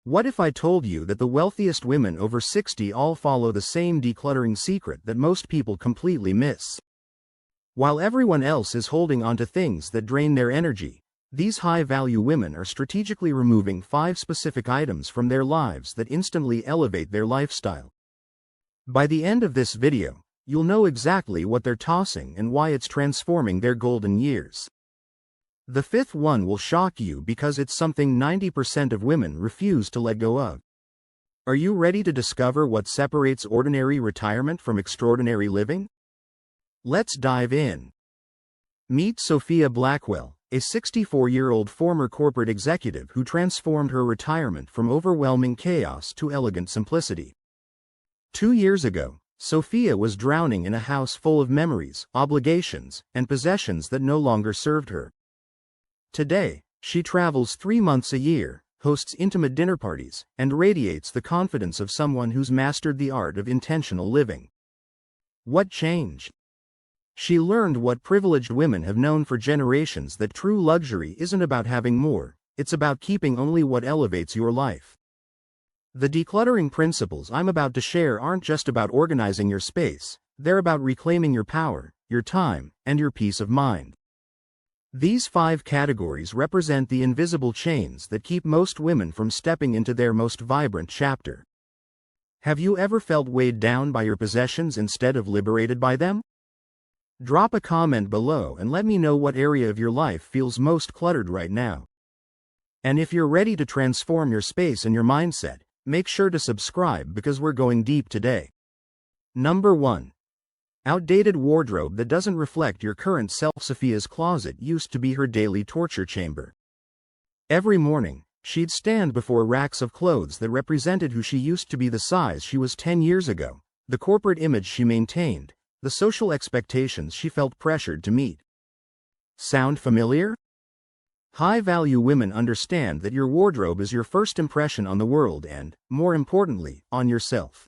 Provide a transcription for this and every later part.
What if I told you that the wealthiest women over 60 all follow the same decluttering secret that most people completely miss? While everyone else is holding onto things that drain their energy, these high-value women are strategically removing 5 specific items from their lives that instantly elevate their lifestyle. By the end of this video, you'll know exactly what they're tossing and why it's transforming their golden years. The fifth one will shock you because it's something 90% of women refuse to let go of. Are you ready to discover what separates ordinary retirement from extraordinary living? Let's dive in. Meet Sophia Blackwell, a 64-year-old former corporate executive who transformed her retirement from overwhelming chaos to elegant simplicity. 2 years ago, Sophia was drowning in a house full of memories, obligations, and possessions that no longer served her. Today, she travels 3 months a year, hosts intimate dinner parties, and radiates the confidence of someone who's mastered the art of intentional living. What changed? She learned what privileged women have known for generations: that true luxury isn't about having more, it's about keeping only what elevates your life. The decluttering principles I'm about to share aren't just about organizing your space, they're about reclaiming your power, your time, and your peace of mind. These 5 categories represent the invisible chains that keep most women from stepping into their most vibrant chapter. Have you ever felt weighed down by your possessions instead of liberated by them? Drop a comment below and let me know what area of your life feels most cluttered right now. And if you're ready to transform your space and your mindset, make sure to subscribe because we're going deep today. Number 1. Outdated wardrobe that doesn't reflect your current self. Sophia's closet used to be her daily torture chamber. Every morning, she'd stand before racks of clothes that represented who she used to be, the size she was 10 years ago, the corporate image she maintained, the social expectations she felt pressured to meet. Sound familiar? High-value women understand that your wardrobe is your first impression on the world and, more importantly, on yourself.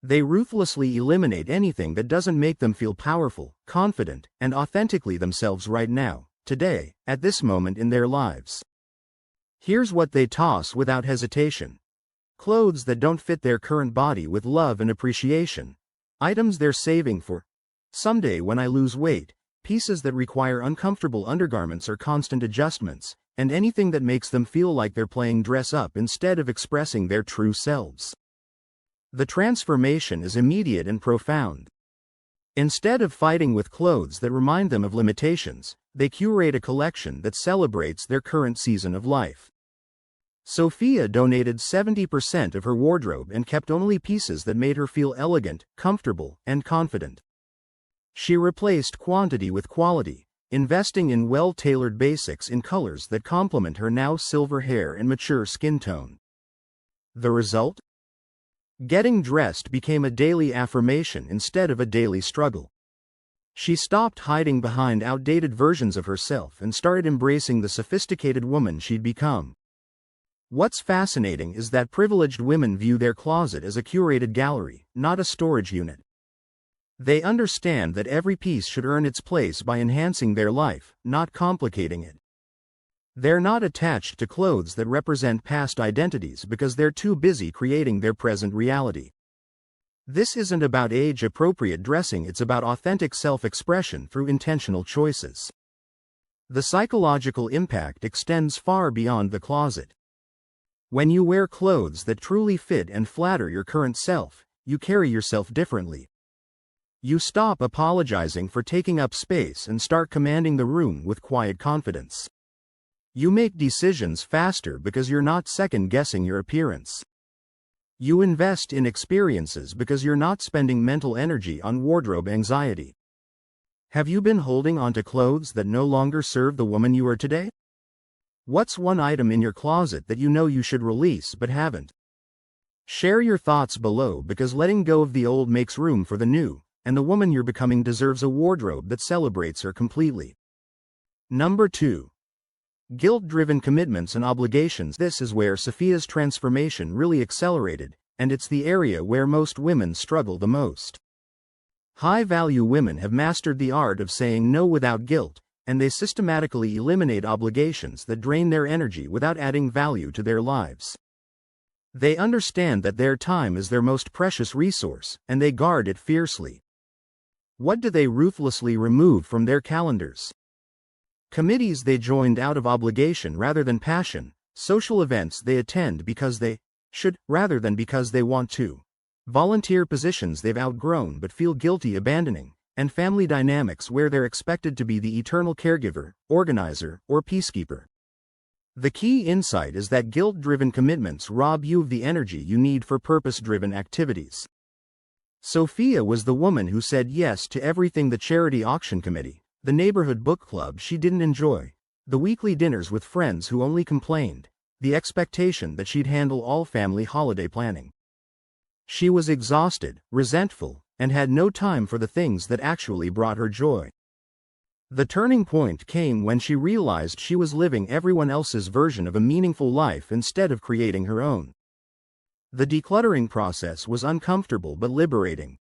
They ruthlessly eliminate anything that doesn't make them feel powerful, confident, and authentically themselves right now, today, at this moment in their lives. Here's what they toss without hesitation. Clothes that don't fit their current body with love and appreciation. Items they're saving for someday when I lose weight. Pieces that require uncomfortable undergarments or constant adjustments, and anything that makes them feel like they're playing dress up instead of expressing their true selves. The transformation is immediate and profound. Instead of fighting with clothes that remind them of limitations, they curate a collection that celebrates their current season of life. Sophia donated 70% of her wardrobe and kept only pieces that made her feel elegant, comfortable, and confident. She replaced quantity with quality, investing in well-tailored basics in colors that complement her now silver hair and mature skin tone. The result? Getting dressed became a daily affirmation instead of a daily struggle. She stopped hiding behind outdated versions of herself and started embracing the sophisticated woman she'd become. What's fascinating is that privileged women view their closet as a curated gallery, not a storage unit. They understand that every piece should earn its place by enhancing their life, not complicating it. They're not attached to clothes that represent past identities because they're too busy creating their present reality. This isn't about age-appropriate dressing, it's about authentic self-expression through intentional choices. The psychological impact extends far beyond the closet. When you wear clothes that truly fit and flatter your current self, you carry yourself differently. You stop apologizing for taking up space and start commanding the room with quiet confidence. You make decisions faster because you're not second-guessing your appearance. You invest in experiences because you're not spending mental energy on wardrobe anxiety. Have you been holding onto clothes that no longer serve the woman you are today? What's one item in your closet that you know you should release but haven't? Share your thoughts below because letting go of the old makes room for the new, and the woman you're becoming deserves a wardrobe that celebrates her completely. Number 2. Guilt-driven commitments and obligations. This is where Sophia's transformation really accelerated, and it's the area where most women struggle the most. High-value women have mastered the art of saying no without guilt, and they systematically eliminate obligations that drain their energy without adding value to their lives. They understand that their time is their most precious resource, and they guard it fiercely. What do they ruthlessly remove from their calendars? Committees they joined out of obligation rather than passion, social events they attend because they should rather than because they want to, volunteer positions they've outgrown but feel guilty abandoning, and family dynamics where they're expected to be the eternal caregiver, organizer, or peacekeeper. The key insight is that guilt-driven commitments rob you of the energy you need for purpose-driven activities. Sophia was the woman who said yes to everything: the charity auction committee, the neighborhood book club she didn't enjoy, the weekly dinners with friends who only complained, the expectation that she'd handle all family holiday planning. She was exhausted, resentful, and had no time for the things that actually brought her joy. The turning point came when she realized she was living everyone else's version of a meaningful life instead of creating her own. The decluttering process was uncomfortable but liberating.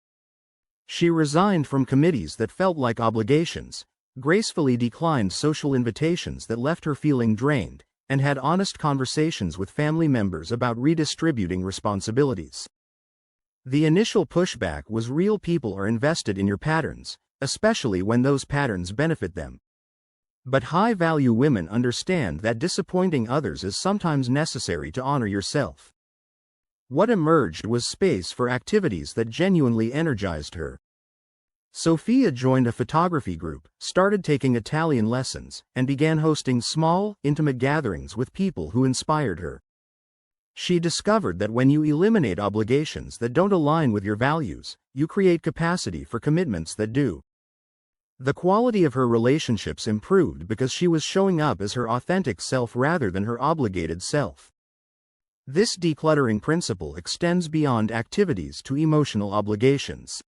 She resigned from committees that felt like obligations, gracefully declined social invitations that left her feeling drained, and had honest conversations with family members about redistributing responsibilities. The initial pushback was real. People are invested in your patterns, especially when those patterns benefit them. But high-value women understand that disappointing others is sometimes necessary to honor yourself. What emerged was space for activities that genuinely energized her. Sophia joined a photography group, started taking Italian lessons, and began hosting small, intimate gatherings with people who inspired her. She discovered that when you eliminate obligations that don't align with your values, you create capacity for commitments that do. The quality of her relationships improved because she was showing up as her authentic self rather than her obligated self. This decluttering principle extends beyond activities to emotional obligations.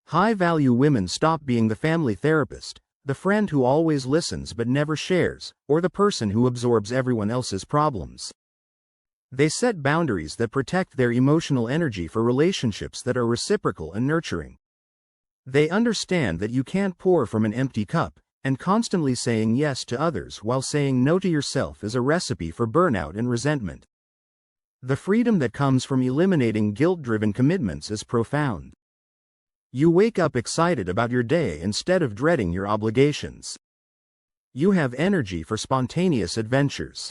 High-value women stop being the family therapist, the friend who always listens but never shares, or the person who absorbs everyone else's problems. They set boundaries that protect their emotional energy for relationships that are reciprocal and nurturing. They understand that you can't pour from an empty cup, and constantly saying yes to others while saying no to yourself is a recipe for burnout and resentment. The freedom that comes from eliminating guilt-driven commitments is profound. You wake up excited about your day instead of dreading your obligations. You have energy for spontaneous adventures.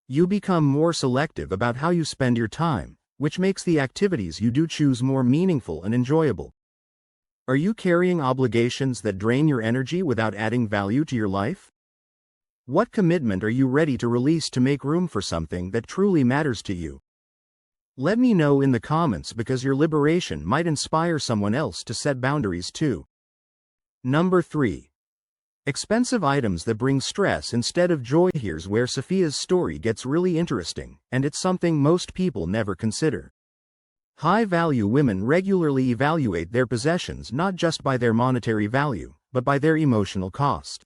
You become more selective about how you spend your time, which makes the activities you do choose more meaningful and enjoyable. Are you carrying obligations that drain your energy without adding value to your life? What commitment are you ready to release to make room for something that truly matters to you? Let me know in the comments because your liberation might inspire someone else to set boundaries too. Number 3. Expensive items that bring stress instead of joy. Here's where Sophia's story gets really interesting, and it's something most people never consider. High-value women regularly evaluate their possessions not just by their monetary value, but by their emotional cost.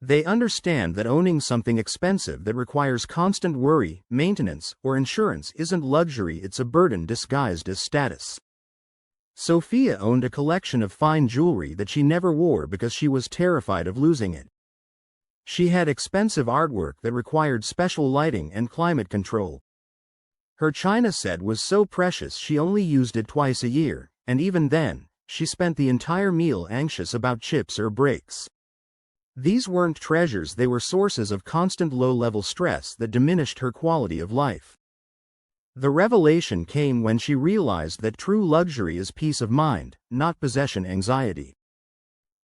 They understand that owning something expensive that requires constant worry, maintenance, or insurance isn't luxury, it's a burden disguised as status. Sophia owned a collection of fine jewelry that she never wore because she was terrified of losing it. She had expensive artwork that required special lighting and climate control. Her china set was so precious she only used it twice a year, and even then, she spent the entire meal anxious about chips or breaks. These weren't treasures, they were sources of constant low-level stress that diminished her quality of life. The revelation came when she realized that true luxury is peace of mind, not possession anxiety.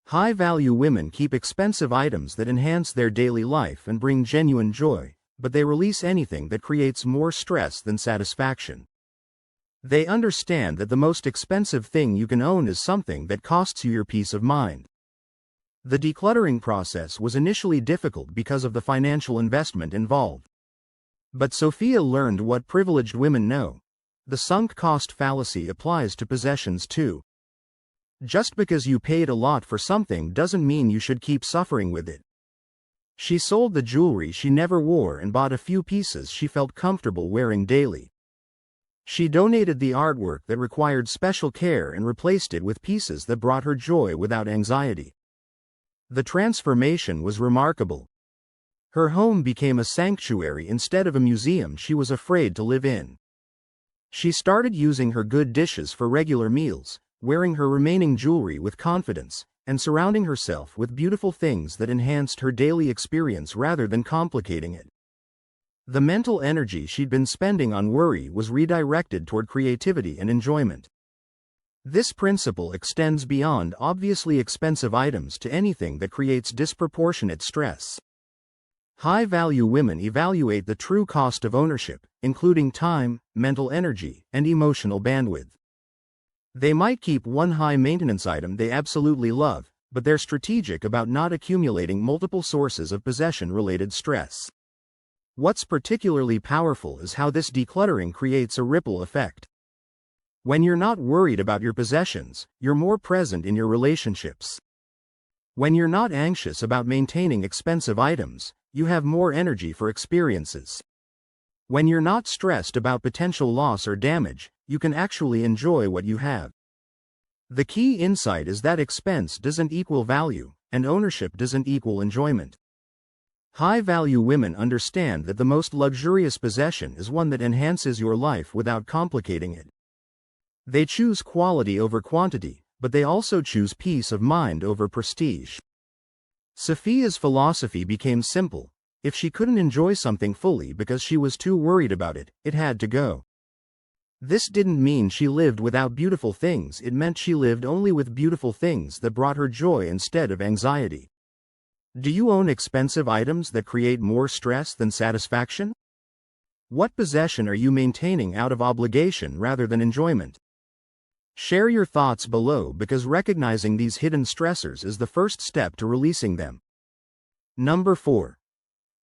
High-value women keep expensive items that enhance their daily life and bring genuine joy, but they release anything that creates more stress than satisfaction. They understand that the most expensive thing you can own is something that costs you your peace of mind. The decluttering process was initially difficult because of the financial investment involved. But Sophia learned what privileged women know. The sunk cost fallacy applies to possessions too. Just because you paid a lot for something doesn't mean you should keep suffering with it. She sold the jewelry she never wore and bought a few pieces she felt comfortable wearing daily. She donated the artwork that required special care and replaced it with pieces that brought her joy without anxiety. The transformation was remarkable. Her home became a sanctuary instead of a museum she was afraid to live in. She started using her good dishes for regular meals, wearing her remaining jewelry with confidence, and surrounding herself with beautiful things that enhanced her daily experience rather than complicating it. The mental energy she'd been spending on worry was redirected toward creativity and enjoyment. This principle extends beyond obviously expensive items to anything that creates disproportionate stress. High-value women evaluate the true cost of ownership, including time, mental energy, and emotional bandwidth. They might keep one high-maintenance item they absolutely love, but they're strategic about not accumulating multiple sources of possession-related stress. What's particularly powerful is how this decluttering creates a ripple effect. When you're not worried about your possessions, you're more present in your relationships. When you're not anxious about maintaining expensive items, you have more energy for experiences. When you're not stressed about potential loss or damage, you can actually enjoy what you have. The key insight is that expense doesn't equal value, and ownership doesn't equal enjoyment. High-value women understand that the most luxurious possession is one that enhances your life without complicating it. They choose quality over quantity, but they also choose peace of mind over prestige. Sophia's philosophy became simple: if she couldn't enjoy something fully because she was too worried about it, it had to go. This didn't mean she lived without beautiful things, it meant she lived only with beautiful things that brought her joy instead of anxiety. Do you own expensive items that create more stress than satisfaction? What possession are you maintaining out of obligation rather than enjoyment? Share your thoughts below, because recognizing these hidden stressors is the first step to releasing them. Number 4.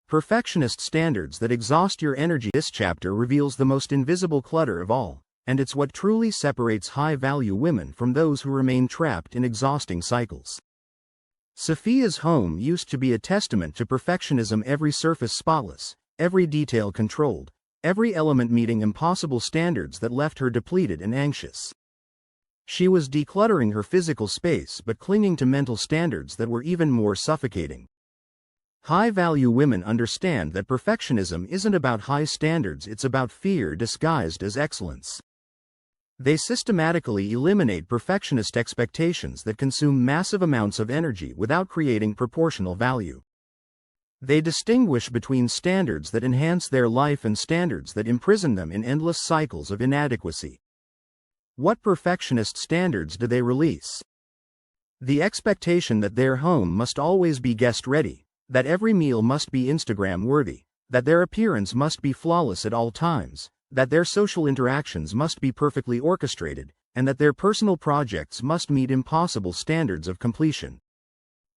Perfectionist standards that exhaust your energy. This chapter reveals the most invisible clutter of all, and it's what truly separates high-value women from those who remain trapped in exhausting cycles. Sophia's home used to be a testament to perfectionism: every surface spotless, every detail controlled, every element meeting impossible standards that left her depleted and anxious. She was decluttering her physical space but clinging to mental standards that were even more suffocating. High-value women understand that perfectionism isn't about high standards, it's about fear disguised as excellence. They systematically eliminate perfectionist expectations that consume massive amounts of energy without creating proportional value. They distinguish between standards that enhance their life and standards that imprison them in endless cycles of inadequacy. What perfectionist standards do they release? The expectation that their home must always be guest-ready, that every meal must be Instagram-worthy, that their appearance must be flawless at all times, that their social interactions must be perfectly orchestrated, and that their personal projects must meet impossible standards of completion.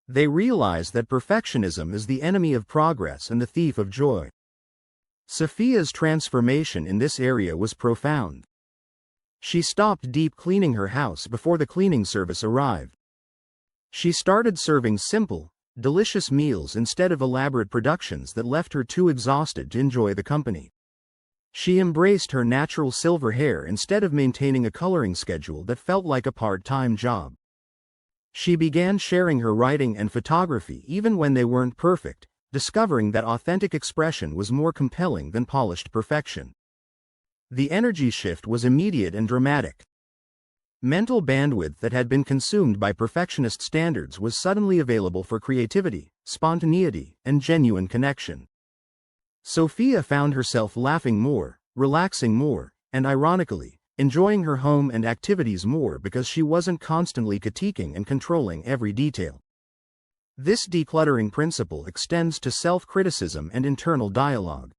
They realize that perfectionism is the enemy of progress and the thief of joy. Sophia's transformation in this area was profound. She stopped deep cleaning her house before the cleaning service arrived. She started serving simple, delicious meals instead of elaborate productions that left her too exhausted to enjoy the company. She embraced her natural silver hair instead of maintaining a coloring schedule that felt like a part-time job. She began sharing her writing and photography even when they weren't perfect, discovering that authentic expression was more compelling than polished perfection. The energy shift was immediate and dramatic. Mental bandwidth that had been consumed by perfectionist standards was suddenly available for creativity, spontaneity, and genuine connection. Sophia found herself laughing more, relaxing more, and ironically, enjoying her home and activities more because she wasn't constantly critiquing and controlling every detail. This decluttering principle extends to self-criticism and internal dialogue.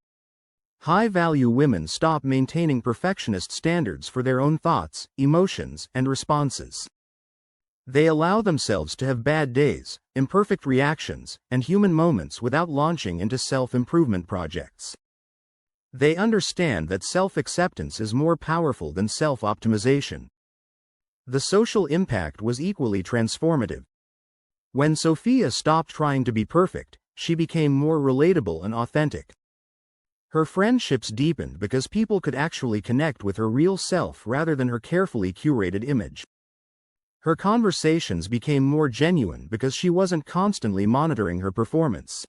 High-value women stop maintaining perfectionist standards for their own thoughts, emotions, and responses. They allow themselves to have bad days, imperfect reactions, and human moments without launching into self-improvement projects. They understand that self-acceptance is more powerful than self-optimization. The social impact was equally transformative. When Sophia stopped trying to be perfect, she became more relatable and authentic. Her friendships deepened because people could actually connect with her real self rather than her carefully curated image. Her conversations became more genuine because she wasn't constantly monitoring her performance.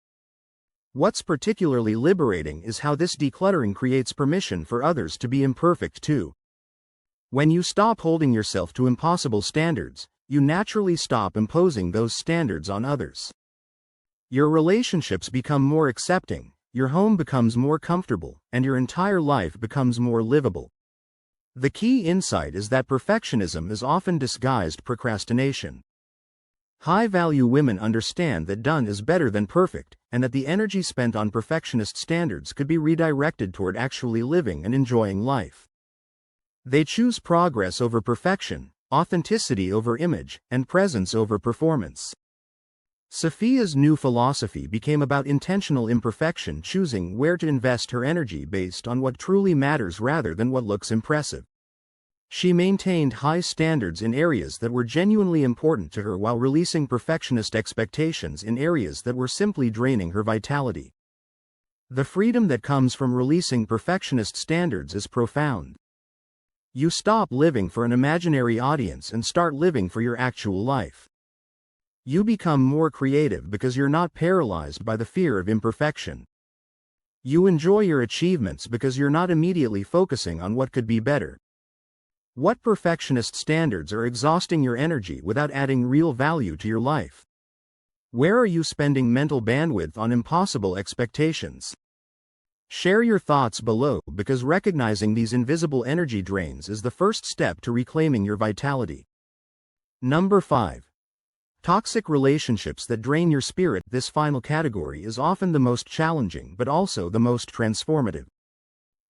What's particularly liberating is how this decluttering creates permission for others to be imperfect too. When you stop holding yourself to impossible standards, you naturally stop imposing those standards on others. Your relationships become more accepting, your home becomes more comfortable, and your entire life becomes more livable. The key insight is that perfectionism is often disguised procrastination. High-value women understand that done is better than perfect, and that the energy spent on perfectionist standards could be redirected toward actually living and enjoying life. They choose progress over perfection, authenticity over image, and presence over performance. Sophia's new philosophy became about intentional imperfection, choosing where to invest her energy based on what truly matters rather than what looks impressive. She maintained high standards in areas that were genuinely important to her while releasing perfectionist expectations in areas that were simply draining her vitality. The freedom that comes from releasing perfectionist standards is profound. You stop living for an imaginary audience and start living for your actual life. You become more creative because you're not paralyzed by the fear of imperfection. You enjoy your achievements because you're not immediately focusing on what could be better. What perfectionist standards are exhausting your energy without adding real value to your life? Where are you spending mental bandwidth on impossible expectations? Share your thoughts below, because recognizing these invisible energy drains is the first step to reclaiming your vitality. Number 5. Toxic relationships that drain your spirit. This final category is often the most challenging but also the most transformative.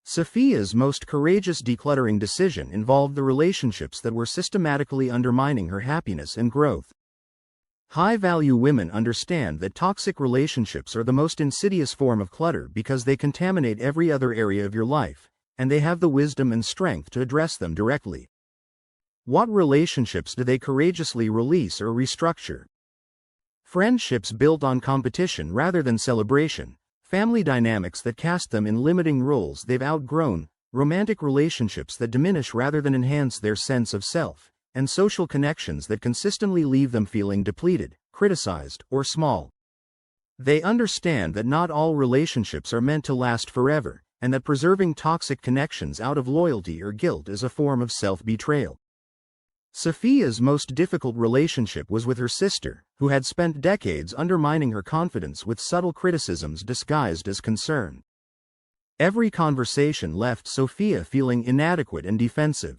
Sophia's most courageous decluttering decision involved the relationships that were systematically undermining her happiness and growth. High-value women understand that toxic relationships are the most insidious form of clutter because they contaminate every other area of your life, and they have the wisdom and strength to address them directly. What relationships do they courageously release or restructure? Friendships built on competition rather than celebration, family dynamics that cast them in limiting roles they've outgrown, romantic relationships that diminish rather than enhance their sense of self, and social connections that consistently leave them feeling depleted, criticized, or small. They understand that not all relationships are meant to last forever, and that preserving toxic connections out of loyalty or guilt is a form of self-betrayal. Sophia's most difficult relationship was with her sister, who had spent decades undermining her confidence with subtle criticisms disguised as concern. Every conversation left Sophia feeling inadequate and defensive.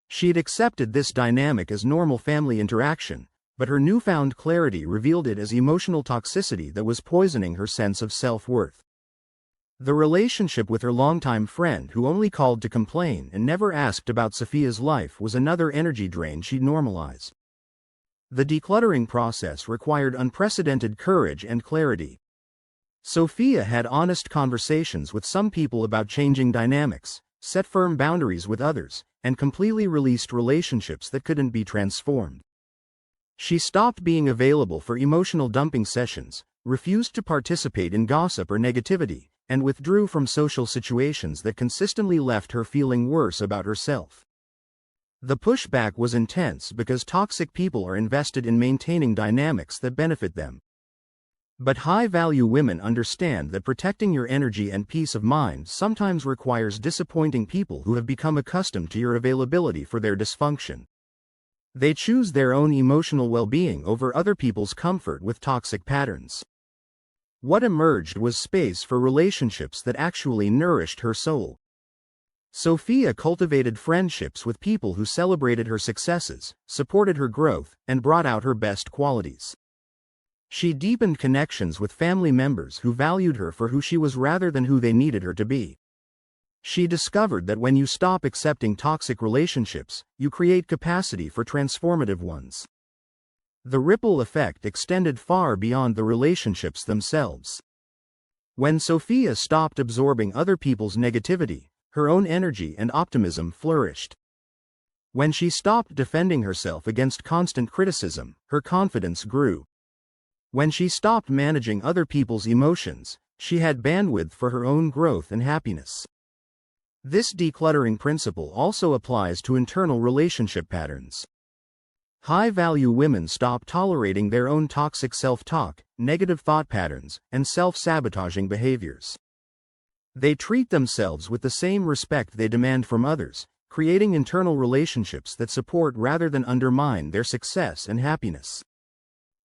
She'd accepted this dynamic as normal family interaction, but her newfound clarity revealed it as emotional toxicity that was poisoning her sense of self-worth. The relationship with her longtime friend, who only called to complain and never asked about Sophia's life, was another energy drain she'd normalized. The decluttering process required unprecedented courage and clarity. Sophia had honest conversations with some people about changing dynamics, set firm boundaries with others, and completely released relationships that couldn't be transformed. She stopped being available for emotional dumping sessions, refused to participate in gossip or negativity, and withdrew from social situations that consistently left her feeling worse about herself. The pushback was intense because toxic people are invested in maintaining dynamics that benefit them. But high-value women understand that protecting your energy and peace of mind sometimes requires disappointing people who have become accustomed to your availability for their dysfunction. They choose their own emotional well-being over other people's comfort with toxic patterns. What emerged was space for relationships that actually nourished her soul. Sophia cultivated friendships with people who celebrated her successes, supported her growth, and brought out her best qualities. She deepened connections with family members who valued her for who she was rather than who they needed her to be. She discovered that when you stop accepting toxic relationships, you create capacity for transformative ones. The ripple effect extended far beyond the relationships themselves. When Sophia stopped absorbing other people's negativity, her own energy and optimism flourished. When she stopped defending herself against constant criticism, her confidence grew. When she stopped managing other people's emotions, she had bandwidth for her own growth and happiness. This decluttering principle also applies to internal relationship patterns. High-value women stop tolerating their own toxic self-talk, negative thought patterns, and self-sabotaging behaviors. They treat themselves with the same respect they demand from others, creating internal relationships that support rather than undermine their success and happiness.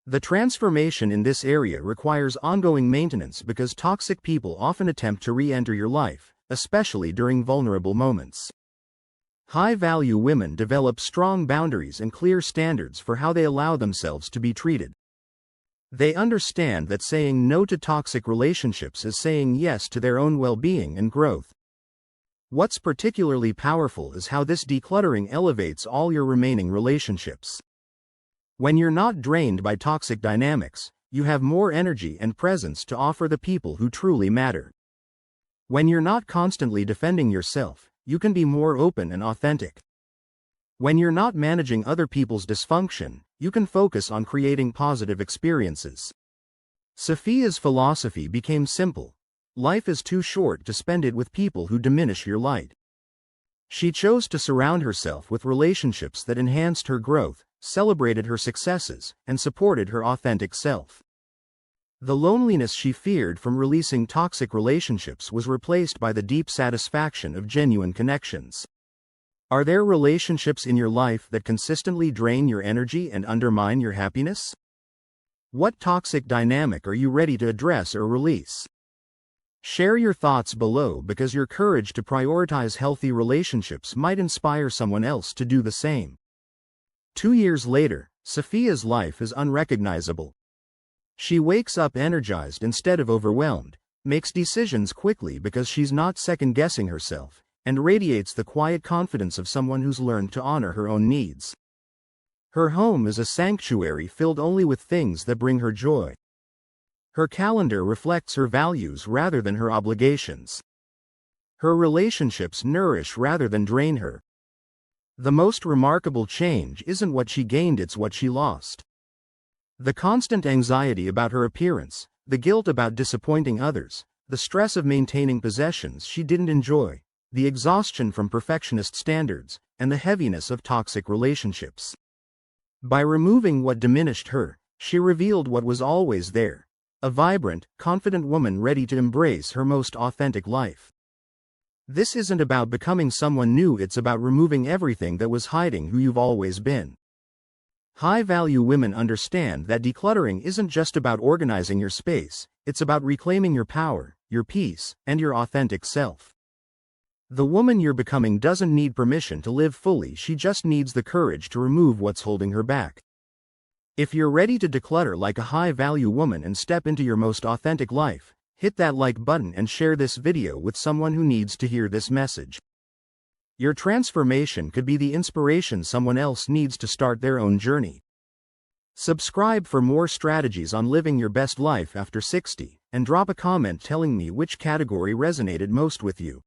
The transformation in this area requires ongoing maintenance because toxic people often attempt to re-enter your life, especially during vulnerable moments. High-value women develop strong boundaries and clear standards for how they allow themselves to be treated. They understand that saying no to toxic relationships is saying yes to their own well-being and growth. What's particularly powerful is how this decluttering elevates all your remaining relationships. When you're not drained by toxic dynamics, you have more energy and presence to offer the people who truly matter. When you're not constantly defending yourself, you can be more open and authentic. When you're not managing other people's dysfunction, you can focus on creating positive experiences. Sophia's philosophy became simple: life is too short to spend it with people who diminish your light. She chose to surround herself with relationships that enhanced her growth, celebrated her successes, and supported her authentic self. The loneliness she feared from releasing toxic relationships was replaced by the deep satisfaction of genuine connections. Are there relationships in your life that consistently drain your energy and undermine your happiness? What toxic dynamic are you ready to address or release? Share your thoughts below because your courage to prioritize healthy relationships might inspire someone else to do the same. 2 years later, Sophia's life is unrecognizable. She wakes up energized instead of overwhelmed, makes decisions quickly because she's not second-guessing herself, and radiates the quiet confidence of someone who's learned to honor her own needs. Her home is a sanctuary filled only with things that bring her joy. Her calendar reflects her values rather than her obligations. Her relationships nourish rather than drain her. The most remarkable change isn't what she gained, it's what she lost. The constant anxiety about her appearance, the guilt about disappointing others, the stress of maintaining possessions she didn't enjoy, the exhaustion from perfectionist standards, and the heaviness of toxic relationships. By removing what diminished her, she revealed what was always there: a vibrant, confident woman ready to embrace her most authentic life. This isn't about becoming someone new, it's about removing everything that was hiding who you've always been. High-value women understand that decluttering isn't just about organizing your space, it's about reclaiming your power, your peace, and your authentic self. The woman you're becoming doesn't need permission to live fully, she just needs the courage to remove what's holding her back. If you're ready to declutter like a high-value woman and step into your most authentic life, hit that like button and share this video with someone who needs to hear this message. Your transformation could be the inspiration someone else needs to start their own journey. Subscribe for more strategies on living your best life after 60, and drop a comment telling me which category resonated most with you.